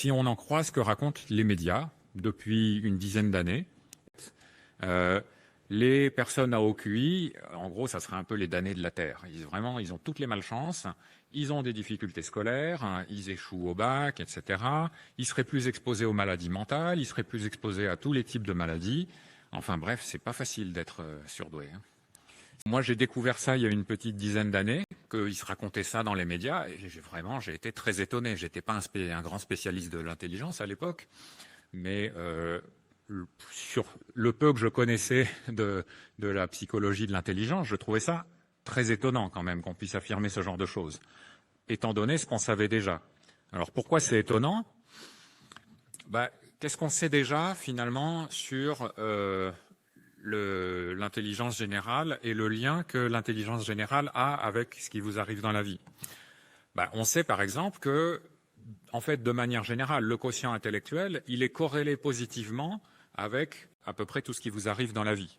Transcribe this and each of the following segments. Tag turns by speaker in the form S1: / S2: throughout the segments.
S1: si on en croit ce que racontent les médias depuis une dizaine d'années, les personnes à haut QI, en gros, ça serait un peu les damnés de la Terre. Ils ont toutes les malchances, ils ont des difficultés scolaires, ils échouent au bac, etc. Ils seraient plus exposés aux maladies mentales, ils seraient plus exposés à tous les types de maladies. Enfin bref, c'est pas facile d'être surdoué. Moi, j'ai découvert ça il y a une petite dizaine d'années, qu'ils se racontaient ça dans les médias, et j'ai été très étonné. J'étais pas un grand spécialiste de l'intelligence à l'époque, mais sur le peu que je connaissais de la psychologie de l'intelligence, je trouvais ça très étonnant quand même qu'on puisse affirmer ce genre de choses, étant donné ce qu'on savait déjà. Alors pourquoi c'est étonnant ? Qu'est-ce qu'on sait déjà finalement sur l'intelligence générale et le lien que l'intelligence générale a avec ce qui vous arrive dans la vie ? On sait par exemple que, en fait, de manière générale, le quotient intellectuel, il est corrélé positivement avec à peu près tout ce qui vous arrive dans la vie.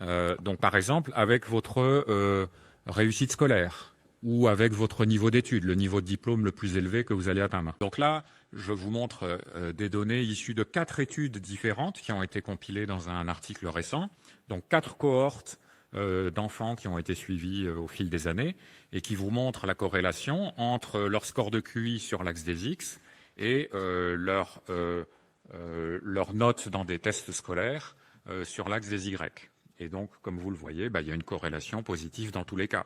S1: Donc par exemple avec votre réussite scolaire ou avec votre niveau d'études, le niveau de diplôme le plus élevé que vous allez atteindre. Donc là, je vous montre des données issues de 4 études différentes qui ont été compilées dans un article récent. Donc 4 cohortes d'enfants qui ont été suivis au fil des années et qui vous montrent la corrélation entre leur score de QI sur l'axe des X et leur notes dans des tests scolaires sur l'axe des Y. Et donc, comme vous le voyez, il y a une corrélation positive dans tous les cas.